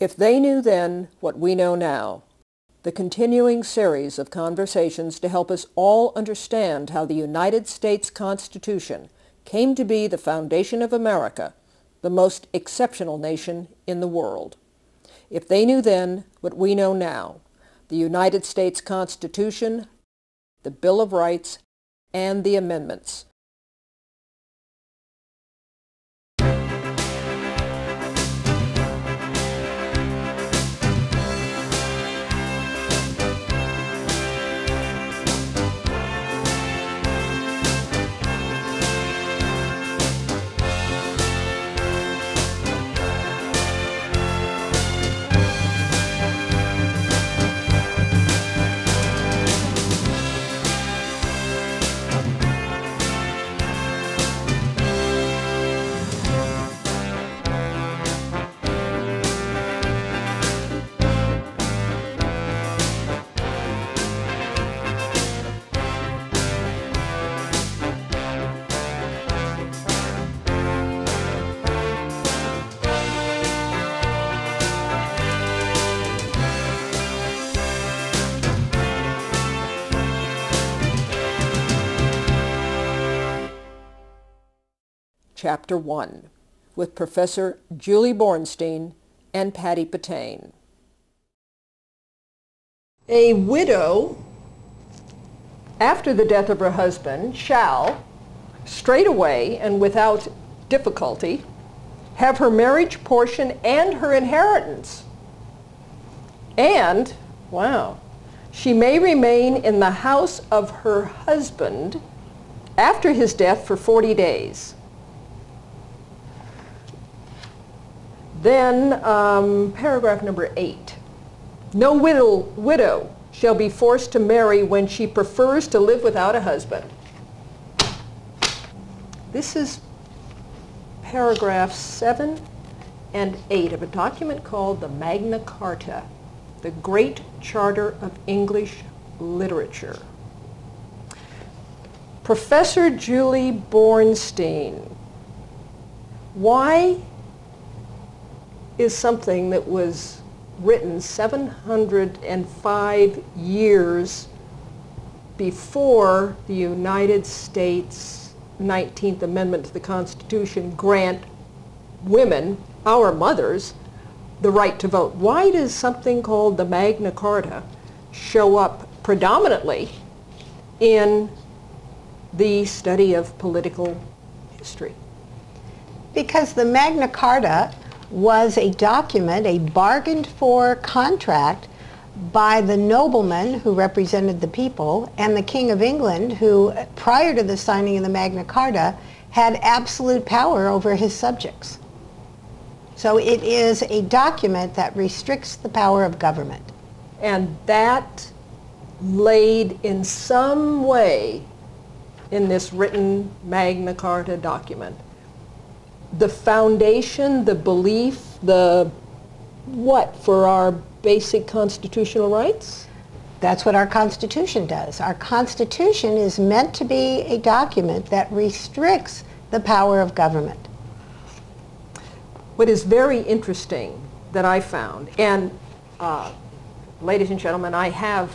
If they knew then what we know now, the continuing series of conversations to help us all understand how the United States Constitution came to be the foundation of America, the most exceptional nation in the world. If they knew then what we know now, the United States Constitution, the Bill of Rights, and the amendments. Chapter 1, with Professor Julie Bornstein and Patti Patane. A widow, after the death of her husband, shall, straight away and without difficulty, have her marriage portion and her inheritance. And, wow, she may remain in the house of her husband after his death for 40 days. Then, paragraph number 8. No widow shall be forced to marry when she prefers to live without a husband. This is paragraphs 7 and 8 of a document called the Magna Carta, the Great Charter of English Literature. Professor Julie Bornstein, why is something that was written 705 years before the United States 19th Amendment to the Constitution grant women, our mothers, the right to vote? Why does something called the Magna Carta show up predominantly in the study of political history? Because the Magna Carta was a document, a bargained for contract by the nobleman who represented the people and the King of England, who prior to the signing of the Magna Carta had absolute power over his subjects. So it is a document that restricts the power of government. And that laid in some way in this written Magna Carta document the foundation, the belief, the what for our basic constitutional rights? That's what our Constitution does. Our Constitution is meant to be a document that restricts the power of government. What is very interesting that I found, and ladies and gentlemen, I have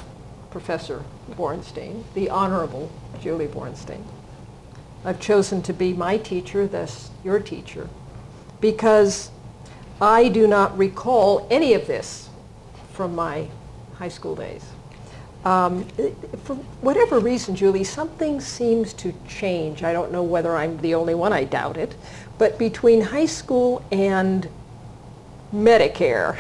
Professor Bornstein, the Honorable Julie Bornstein. I've chosen to be my teacher, thus your teacher, because I do not recall any of this from my high school days. For whatever reason, Julie, something seems to change. I don't know whether I'm the only one, I doubt it, but between high school and Medicare,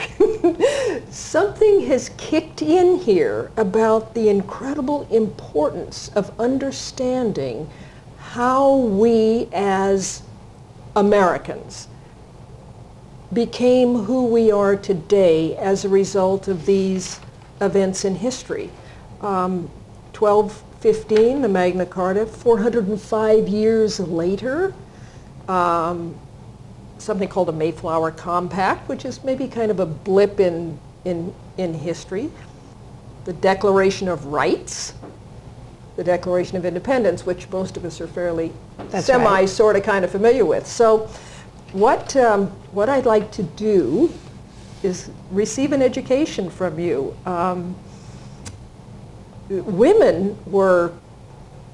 something has kicked in here about the incredible importance of understanding how we as Americans became who we are today as a result of these events in history. 1215, the Magna Carta, 405 years later, something called a Mayflower Compact, which is maybe kind of a blip in history. The Declaration of Rights, the Declaration of Independence, which most of us are fairly sort of kind of familiar with. So what I'd like to do is receive an education from you. Women were,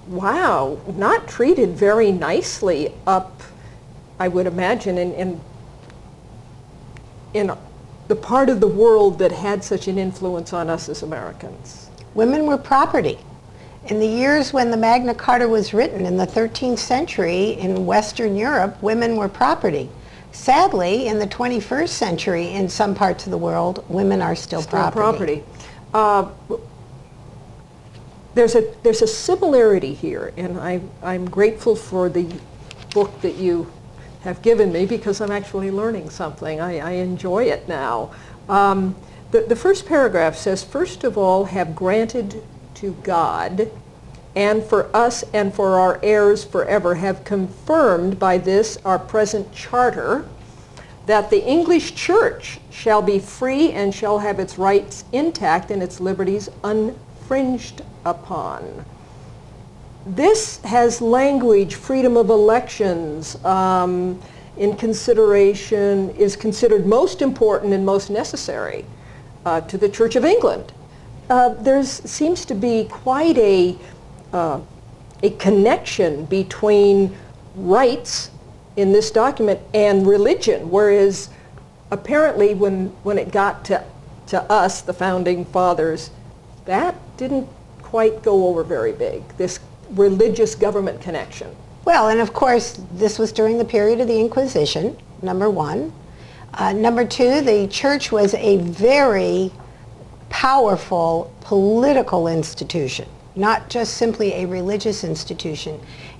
wow, not treated very nicely up, I would imagine, in the part of the world that had such an influence on us as Americans. Women were property. In the years when the Magna Carta was written in the 13th century in Western Europe, women were property. Sadly, in the 21st century, in some parts of the world, women are still property. There's a similarity here, and I'm grateful for the book that you have given me because I'm actually learning something. I enjoy it now. The first paragraph says, first of all, have granted to God and for us and for our heirs forever, have confirmed by this our present charter that the English Church shall be free and shall have its rights intact and its liberties unfringed upon. This has language, freedom of elections, in consideration, is considered most important and most necessary to the Church of England. There seems to be quite a connection between rights in this document and religion, whereas apparently when it got to us, the founding fathers, that didn't quite go over very big, this religious government connection. Well, and of course, this was during the period of the Inquisition, number one. Number two, the church was a very powerful political institution, not just simply a religious institution.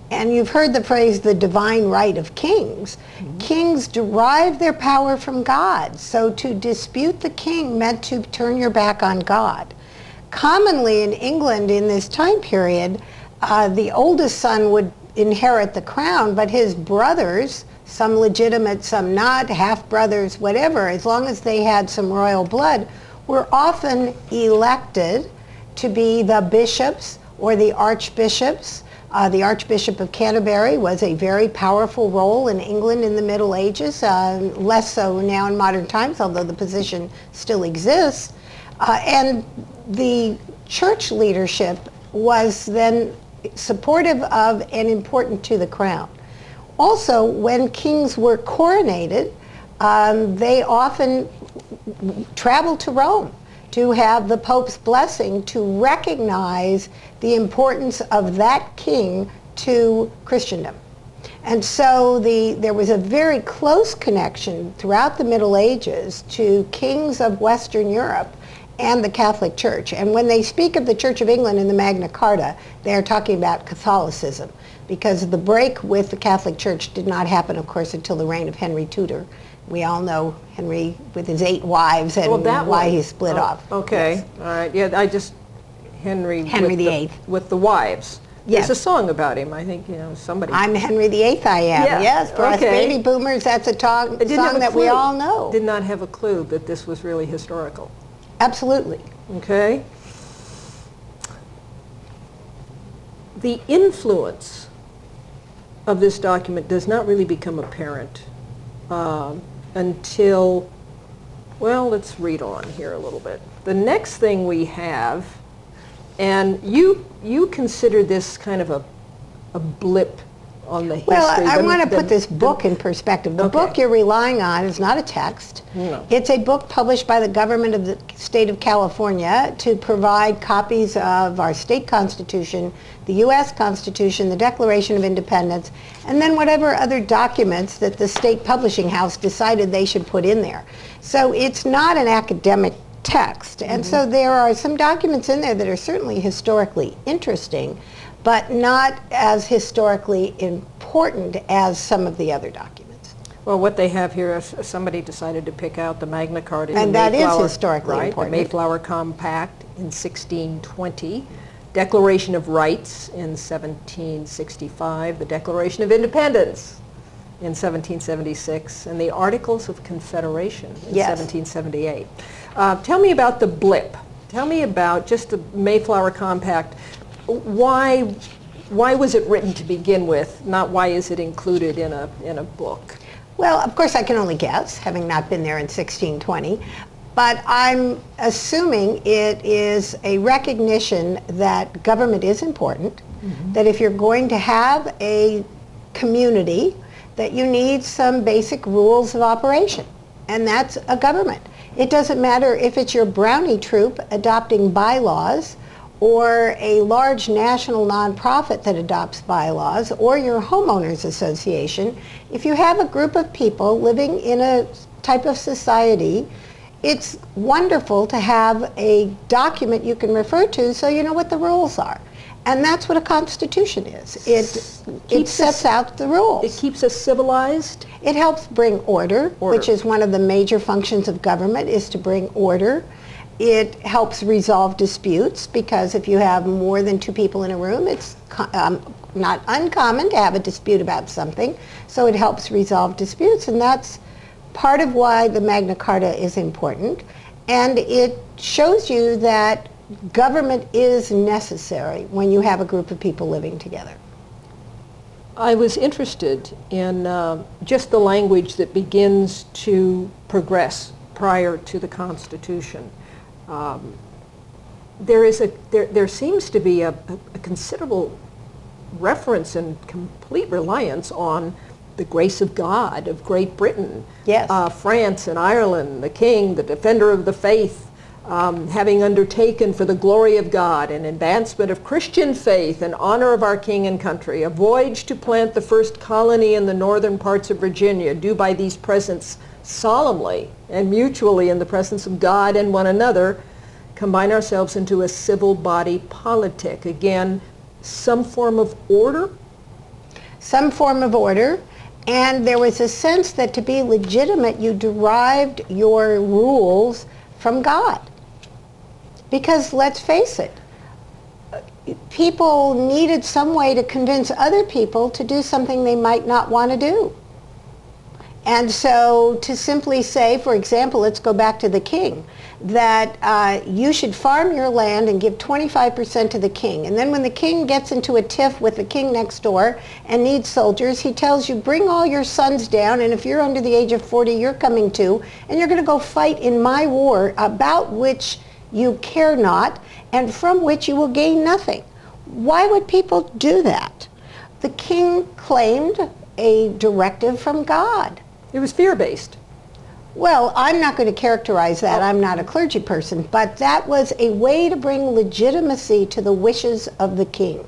And you've heard the phrase, the divine right of kings. Mm-hmm. Kings derive their power from God. So to dispute the king meant to turn your back on God. Commonly in England in this time period, the oldest son would inherit the crown, but his brothers, some legitimate, some not, half-brothers, whatever, as long as they had some royal blood, were often elected to be the bishops or the archbishops. The Archbishop of Canterbury was a very powerful role in England in the Middle Ages, less so now in modern times, although the position still exists. And the church leadership was then supportive of and important to the crown. Also, when kings were coronated, they often traveled to Rome to have the Pope's blessing to recognize the importance of that king to Christendom. And so there was a very close connection throughout the Middle Ages to kings of Western Europe and the Catholic Church. And when they speak of the Church of England in the Magna Carta, they are talking about Catholicism, because the break with the Catholic Church did not happen, of course, until the reign of Henry Tudor. We all know Henry with his 8 wives and why he split off. Okay, yes. All right. Yeah, Henry VIII. With the wives. Yes. There's a song about him, I think, somebody. I'm Henry VIII, I am. Yeah. Yes, for us baby boomers, that's a song that we all know. Did not have a clue that this was really historical. Absolutely. Okay. The influence of this document does not really become apparent until, well, let's read on here a little bit. The next thing we have, and you consider this kind of a blip on the history. Well, I want to put this book in perspective. The book you're relying on is not a text. No. It's a book published by the government of the state of California to provide copies of our state constitution, the U.S. Constitution, the Declaration of Independence, and then whatever other documents that the state publishing house decided they should put in there. So it's not an academic text. And so there are some documents in there that are certainly historically interesting, but not as historically important as some of the other documents. Well, what they have here is somebody decided to pick out the Magna Carta. And that is historically important. The Mayflower Compact in 1620, Declaration of Rights in 1765, the Declaration of Independence in 1776, and the Articles of Confederation in 1778. Tell me about the blip. Tell me about just the Mayflower Compact. Why was it written to begin with? Not why is it included in a book? Well, of course, I can only guess, having not been there in 1620. But I'm assuming it is a recognition that government is important, that if you're going to have a community, that you need some basic rules of operation, and that's a government. It doesn't matter if it's your brownie troop adopting bylaws, or a large national nonprofit that adopts bylaws, or your homeowners association. If you have a group of people living in a type of society, it's wonderful to have a document you can refer to so you know what the rules are. And that's what a constitution is. It sets out the rules. It keeps us civilized. It helps bring order, which is one of the major functions of government, is to bring order. It helps resolve disputes, because if you have more than two people in a room, it's not uncommon to have a dispute about something. So it helps resolve disputes, and that's part of why the Magna Carta is important. And it shows you that government is necessary when you have a group of people living together. I was interested in just the language that begins to progress prior to the Constitution. There seems to be a considerable reference and complete reliance on the grace of God of Great Britain, yes. France and Ireland, the king, the defender of the faith, having undertaken for the glory of God and advancement of Christian faith and honor of our king and country, a voyage to plant the first colony in the northern parts of Virginia, do by these presents solemnly and mutually in the presence of God and one another, combine ourselves into a civil body politic. Again, some form of order? Some form of order. And there was a sense that to be legitimate, you derived your rules from God. Because let's face it, people needed some way to convince other people to do something they might not want to do. And so to simply say, for example, let's go back to the king, that you should farm your land and give 25% to the king. And then when the king gets into a tiff with the king next door and needs soldiers, he tells you, bring all your sons down, and if you're under the age of 40, you're coming too, and you're going to go fight in my war, about which you care not, and from which you will gain nothing. Why would people do that? The king claimed a directive from God. It was fear-based. Well, I'm not going to characterize that. I'm not a clergy person, but that was a way to bring legitimacy to the wishes of the king.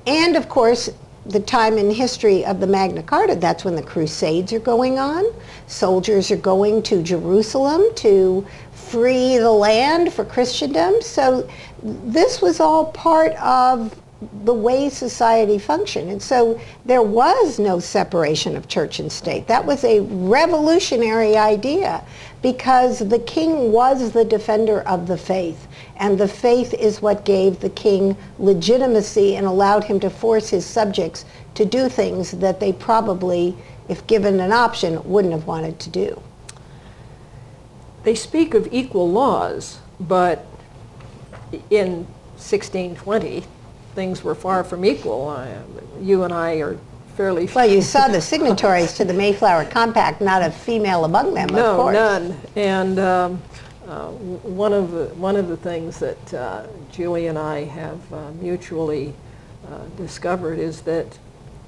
And of course, the time in history of the Magna Carta, that's when the Crusades are going on. Soldiers are going to Jerusalem to free the land for Christendom. So this was all part of the way society functioned. And so there was no separation of church and state. That was a revolutionary idea, because the king was the defender of the faith. And the faith is what gave the king legitimacy and allowed him to force his subjects to do things that they probably, if given an option, wouldn't have wanted to do. They speak of equal laws, but in 1620, things were far from equal. You and I are fairly... Well, you saw the signatories to the Mayflower Compact, not a female among them, of course. No, none. And one of the things that Julie and I have mutually discovered is that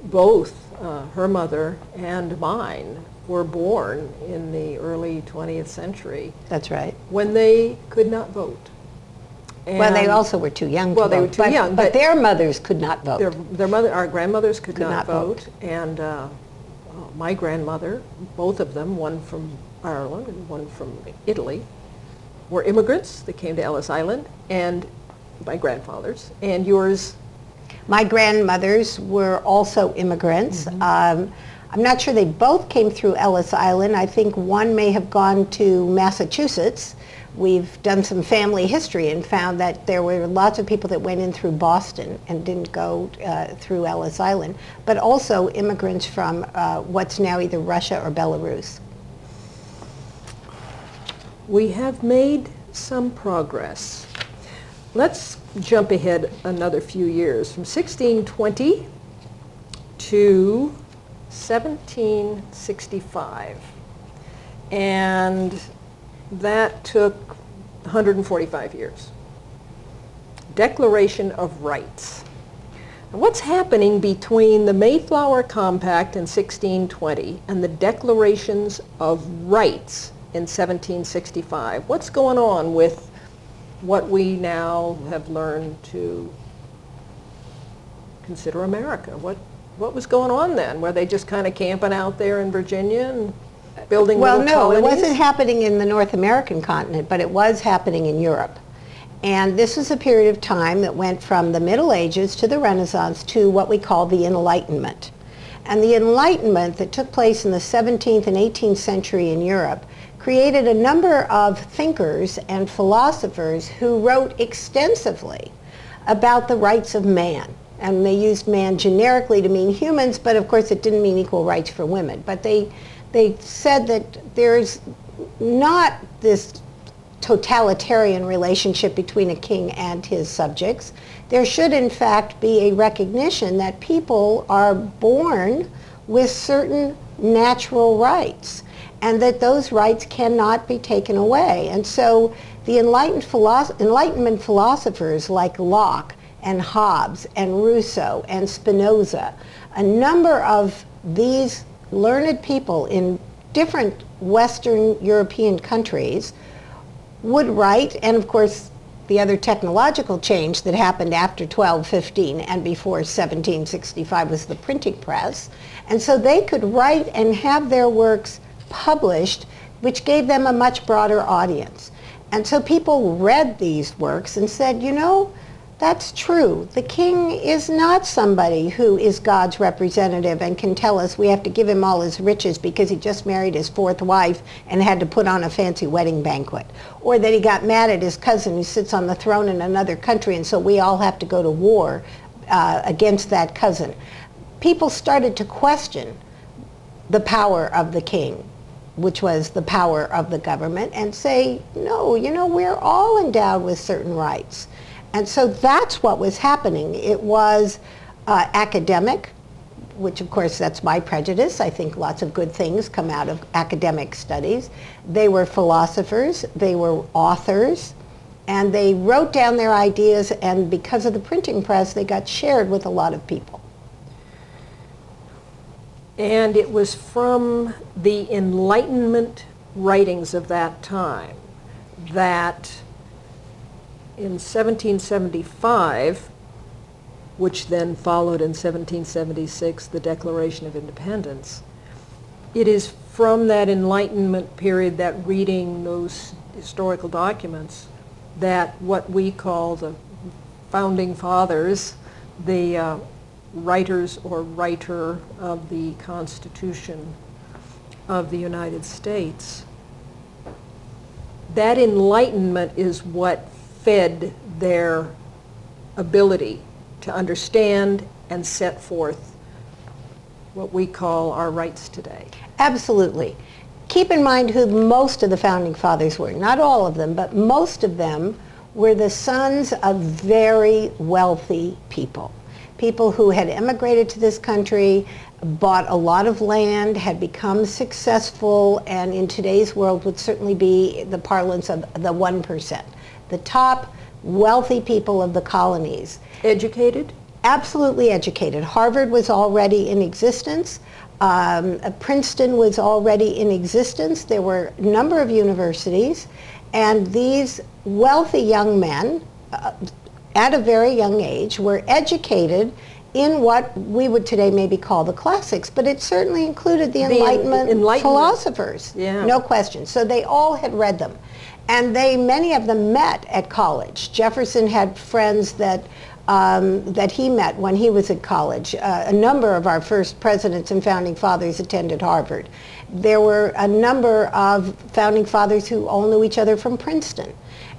both her mother and mine were born in the early 20th century. That's right. When they could not vote. And well, they also were too young to vote. They were too young. But their mothers could not vote. Our grandmothers could not vote. And my grandmother, both of them, one from Ireland and one from Italy, were immigrants that came to Ellis Island, and my grandfathers. And yours? My grandmothers were also immigrants. Mm-hmm. I'm not sure they both came through Ellis Island. I think one may have gone to Massachusetts. We've done some family history and found that there were lots of people that went in through Boston and didn't go through Ellis Island, but also immigrants from what's now either Russia or Belarus. We have made some progress. Let's jump ahead another few years. From 1620 to 1765. And that took 145 years. Declaration of Rights. Now, what's happening between the Mayflower Compact in 1620 and the Declarations of Rights in 1765? What's going on with what we now have learned to consider America? What was going on then? Were they just kind of camping out there in Virginia and building little colonies? Well, no, it wasn't happening in the North American continent, but it was happening in Europe. And this was a period of time that went from the Middle Ages to the Renaissance to what we call the Enlightenment. And the Enlightenment that took place in the 17th and 18th century in Europe created a number of thinkers and philosophers who wrote extensively about the rights of man. And they used man generically to mean humans, but of course it didn't mean equal rights for women. But they said that there's not this totalitarian relationship between a king and his subjects. There should in fact be a recognition that people are born with certain natural rights and that those rights cannot be taken away. And so the Enlightenment philosophers like Locke and Hobbes and Rousseau and Spinoza, a number of these learned people in different Western European countries would write, and of course the other technological change that happened after 1215 and before 1765 was the printing press. And so they could write and have their works published, which gave them a much broader audience. And so people read these works and said, you know, that's true. The king is not somebody who is God's representative and can tell us we have to give him all his riches because he just married his fourth wife and had to put on a fancy wedding banquet. Or that he got mad at his cousin who sits on the throne in another country and so we all have to go to war against that cousin. People started to question the power of the king, which was the power of the government, and say, no, you know, we're all endowed with certain rights. And so that's what was happening. It was academic, which of course that's my prejudice. I think lots of good things come out of academic studies. They were philosophers, they were authors, and they wrote down their ideas, and because of the printing press, they got shared with a lot of people. And it was from the Enlightenment writings of that time that in 1775, which then followed in 1776, the Declaration of Independence, it is from that Enlightenment period, that reading those historical documents, that what we call the Founding Fathers, the writers or writer of the Constitution of the United States, that Enlightenment is what fed their ability to understand and set forth what we call our rights today. Absolutely. Keep in mind who most of the Founding Fathers were. Not all of them, but most of them were the sons of very wealthy people. People who had immigrated to this country, bought a lot of land, had become successful, and in today's world would certainly be the parlance of the 1%. The top wealthy people of the colonies. Educated? Absolutely educated. Harvard was already in existence. Princeton was already in existence. There were a number of universities, and these wealthy young men at a very young age were educated in what we would today maybe call the classics, but it certainly included the Enlightenment philosophers, yeah. No question. So they all had read them. And many of them met at college. Jefferson had friends that he met when he was at college. A number of our first presidents and founding fathers attended Harvard. There were a number of founding fathers who all knew each other from Princeton.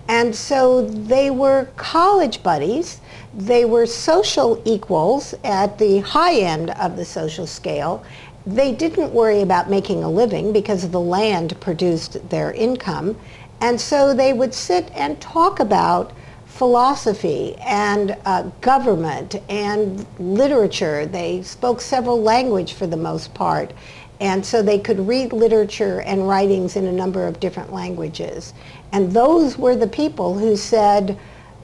And so they were college buddies. They were social equals at the high end of the social scale. They didn't worry about making a living because the land produced their income. And so they would sit and talk about philosophy and government and literature. They spoke several languages for the most part, and so they could read literature and writings in a number of different languages. And those were the people who said,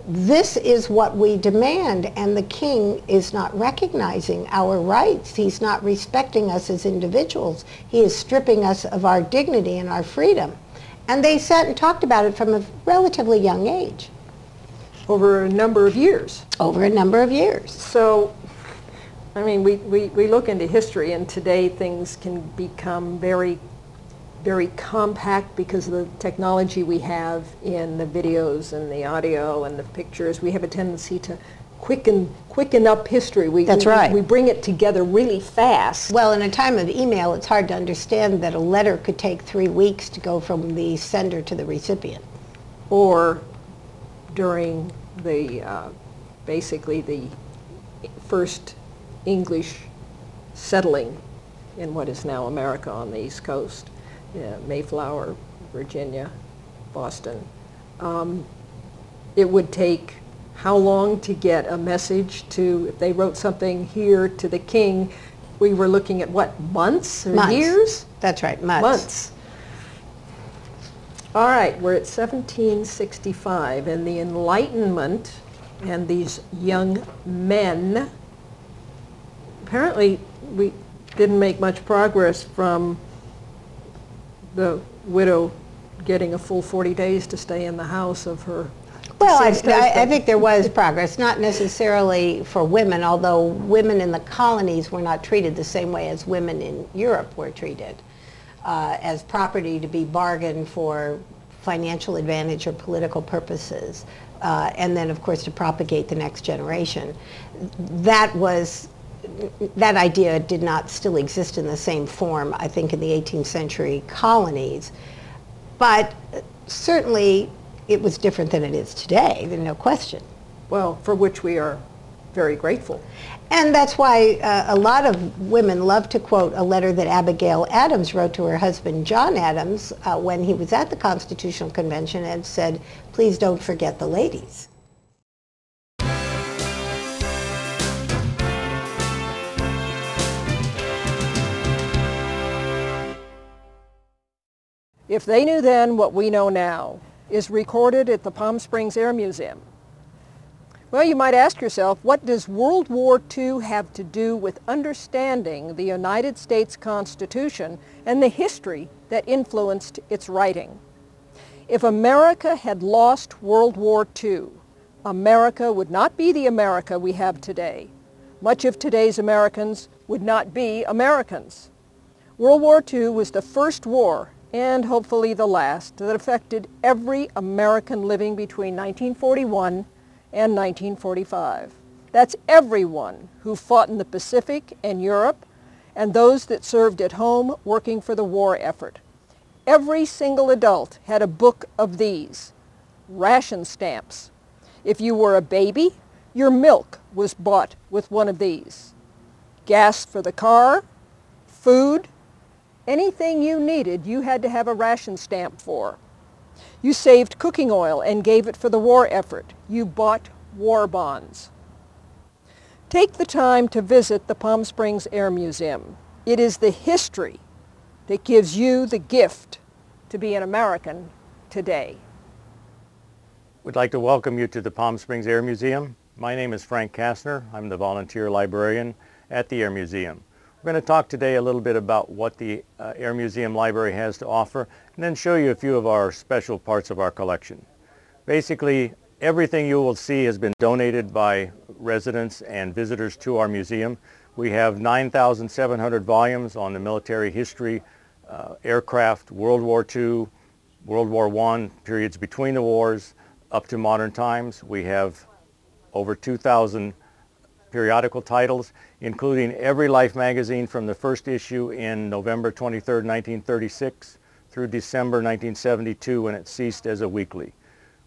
this is what we demand, and the king is not recognizing our rights. He's not respecting us as individuals. He is stripping us of our dignity and our freedom. And they sat and talked about it from a relatively young age. Over a number of years. Over a number of years. So, I mean, we look into history, and today things can become very, very compact because of the technology we have in the videos and the audio and the pictures. We have a tendency to quicken up history. That's right. We bring it together really fast. Well, in a time of email, it's hard to understand that a letter could take 3 weeks to go from the sender to the recipient. Or during the, basically the first English settling in what is now America on the East Coast, Mayflower, Virginia, Boston. It would take how long to get a message to, if they wrote something here to the king, we were looking at what, months or years? That's right, months. Months. All right, we're at 1765, and the Enlightenment and these young men, apparently we didn't make much progress from the widow getting a full 40 days to stay in the house of her. Well, I think there was progress, not necessarily for women, although women in the colonies were not treated the same way as women in Europe were treated, as property to be bargained for financial advantage or political purposes, and then, of course, to propagate the next generation. That idea did not still exist in the same form, I think, in the 18th century colonies, but certainly it was different than it is today, there's no question. Well, for which we are very grateful. And that's why a lot of women love to quote a letter that Abigail Adams wrote to her husband, John Adams, when he was at the Constitutional Convention, and said, please don't forget the ladies. If they knew then what we know now, is recorded at the Palm Springs Air Museum. Well, you might ask yourself, what does World War II have to do with understanding the United States Constitution and the history that influenced its writing? If America had lost World War II, America would not be the America we have today. Much of today's Americans would not be Americans. World War II was the first war, and hopefully the last, that affected every American living between 1941 and 1945. That's everyone who fought in the Pacific and Europe, and those that served at home working for the war effort. Every single adult had a book of these, ration stamps. If you were a baby, your milk was bought with one of these. Gas for the car, food, anything you needed, you had to have a ration stamp for. You saved cooking oil and gave it for the war effort. You bought war bonds. Take the time to visit the Palm Springs Air Museum. It is the history that gives you the gift to be an American today. We'd like to welcome you to the Palm Springs Air Museum. My name is Frank Castner. I'm the volunteer librarian at the Air Museum. We're going to talk today a little bit about what the Air Museum Library has to offer, and then show you a few of our special parts of our collection. Basically, everything you will see has been donated by residents and visitors to our museum. We have 9,700 volumes on the military history, aircraft, World War II, World War I, periods between the wars, up to modern times. We have over 2,000 periodical titles, including every Life magazine from the first issue in November 23, 1936 through December 1972 when it ceased as a weekly.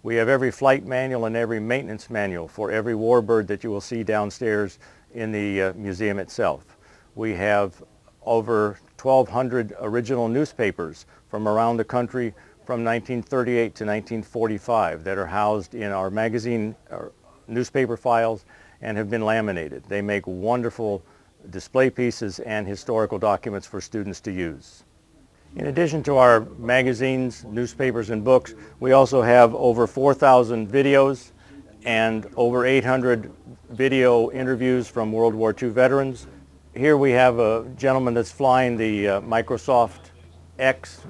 We have every flight manual and every maintenance manual for every warbird that you will see downstairs in the museum itself. We have over 1,200 original newspapers from around the country, from 1938 to 1945 that are housed in our magazine or newspaper files and have been laminated. They make wonderful display pieces and historical documents for students to use. In addition to our magazines, newspapers, and books, we also have over 4,000 videos and over 800 video interviews from World War II veterans. Here we have a gentleman that's flying the Microsoft X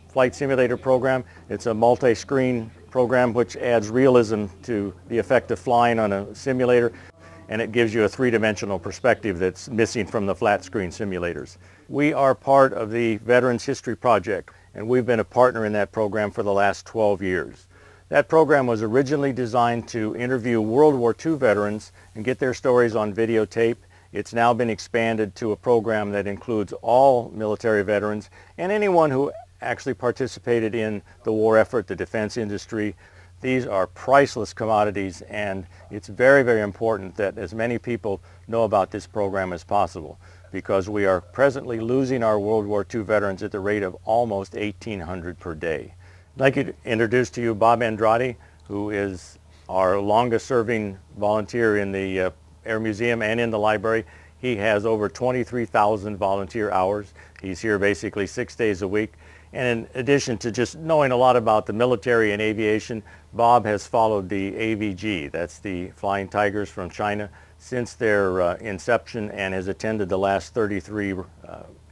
flight simulator program. It's a multi-screen program which adds realism to the effect of flying on a simulator, and it gives you a three-dimensional perspective that's missing from the flat screen simulators. We are part of the Veterans History Project, and we've been a partner in that program for the last 12 years. That program was originally designed to interview World War II veterans and get their stories on videotape. It's now been expanded to a program that includes all military veterans and anyone who actually participated in the war effort, the defense industry. These are priceless commodities, and it's very, very important that as many people know about this program as possible, because we are presently losing our World War II veterans at the rate of almost 1,800 per day. I'd like to introduce to you Bob Andrade, who is our longest serving volunteer in the Air Museum and in the library. He has over 23,000 volunteer hours. He's here basically 6 days a week. And in addition to just knowing a lot about the military and aviation, Bob has followed the AVG, that's the Flying Tigers from China, since their inception, and has attended the last 33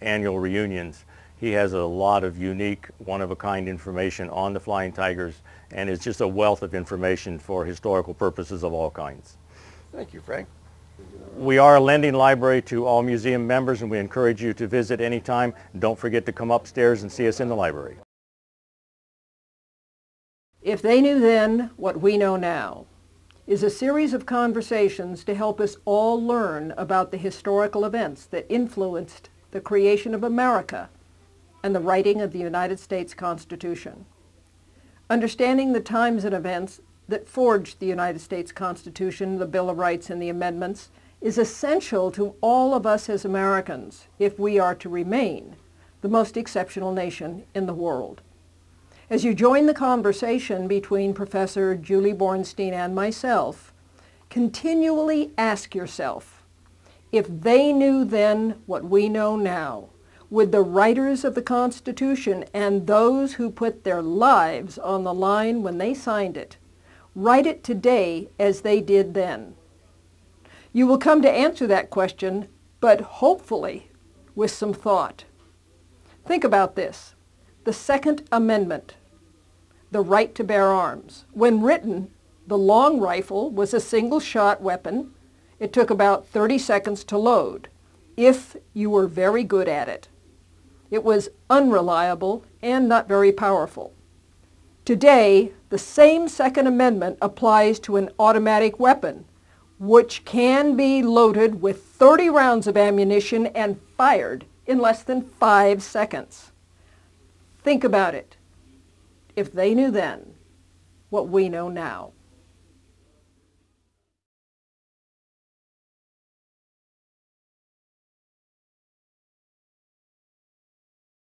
annual reunions. He has a lot of unique, one-of-a-kind information on the Flying Tigers, and is just a wealth of information for historical purposes of all kinds. Thank you, Frank. We are a lending library to all museum members, and we encourage you to visit anytime. Don't forget to come upstairs and see us in the library. If They Knew Then What We Know Now is a series of conversations to help us all learn about the historical events that influenced the creation of America and the writing of the United States Constitution. Understanding the times and events that forged the United States Constitution, the Bill of Rights, and the amendments is essential to all of us as Americans if we are to remain the most exceptional nation in the world. As you join the conversation between Professor Julie Bornstein and myself, continually ask yourself, if they knew then what we know now, would the writers of the Constitution and those who put their lives on the line when they signed it write it today as they did then? You will come to answer that question, but hopefully with some thought. Think about this. The Second Amendment, the right to bear arms. When written, the long rifle was a single-shot weapon. It took about 30 seconds to load, if you were very good at it. It was unreliable and not very powerful. Today, the same Second Amendment applies to an automatic weapon, which can be loaded with 30 rounds of ammunition and fired in less than 5 seconds. Think about it. If they knew then what we know now.